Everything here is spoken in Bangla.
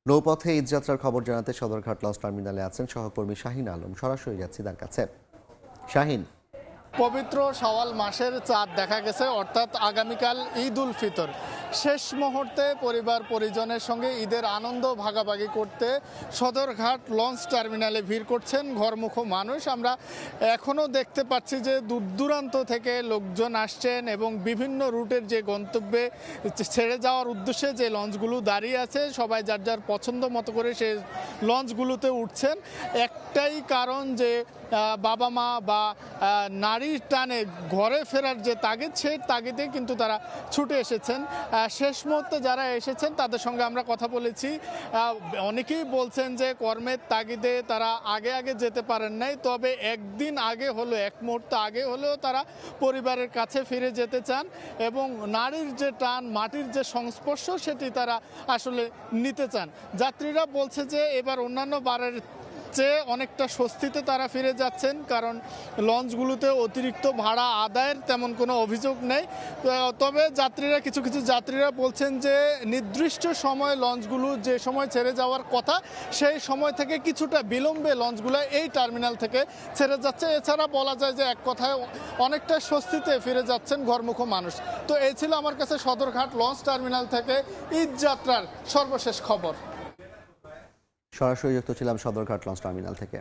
নৌপথে ঈদযাত্রার খবর জানাতে সদরঘাট লঞ্চ টার্মিনালে আছেন সহকর্মী শাহিন আলম। সরাসরি যাচ্ছি তার কাছে। শাহিন, পবিত্র শাওয়াল মাসের চাঁদ দেখা গেছে, অর্থাৎ আগামীকাল ঈদ উল ফিতর। শেষ মুহূর্তে পরিবার পরিজনের সঙ্গে ঈদের আনন্দ ভাগাভাগি করতে সদরঘাট লঞ্চ টার্মিনালে ভিড় করছেন ঘরমুখ মানুষ। আমরা এখনও দেখতে পাচ্ছি যে দূর দূরান্ত থেকে লোকজন আসছেন এবং বিভিন্ন রুটের যে গন্তব্যে ছেড়ে যাওয়ার উদ্দেশ্যে যে লঞ্চগুলো দাঁড়িয়ে আছে, সবাই যার যার পছন্দ মতো করে সেই লঞ্চগুলোতে উঠছেন। একটাই কারণ যে বাবা মা বা নারীর টানে ঘরে ফেরার যে তাগিদ, সেই তাগিদে কিন্তু তারা ছুটে এসেছেন। শেষ মুহূর্তে যারা এসেছেন তাদের সঙ্গে আমরা কথা বলেছি। অনেকেই বলছেন যে কর্মের তাগিদে তারা আগে আগে যেতে পারেন নাই, তবে একদিন আগে হলো, এক মুহূর্ত আগে হলেও তারা পরিবারের কাছে ফিরে যেতে চান এবং নারীর যে টান, মাটির যে সংস্পর্শ, সেটি তারা আসলে নিতে চান। যাত্রীরা বলছে যে এবার অন্যান্য বারের চেয়ে অনেকটা স্বস্তিতে তারা ফিরে যাচ্ছেন, কারণ লঞ্চগুলোতে অতিরিক্ত ভাড়া আদায়ের তেমন কোনো অভিযোগ নেই। তবে কিছু কিছু যাত্রীরা বলছেন যে নির্দিষ্ট সময় লঞ্চগুলো যে সময় ছেড়ে যাওয়ার কথা, সেই সময় থেকে কিছুটা বিলম্বে লঞ্চগুলো এই টার্মিনাল থেকে ছেড়ে যাচ্ছে। এছাড়া বলা যায় যে এক কথায় অনেকটা স্বস্তিতে ফিরে যাচ্ছেন ঘরমুখ মানুষ। তো এই ছিল আমার কাছে সদরঘাট লঞ্চ টার্মিনাল থেকে ঈদ যাত্রার সর্বশেষ খবর। সরাসরি যুক্ত ছিলাম সদরঘাট লঞ্চ টার্মিনাল থেকে।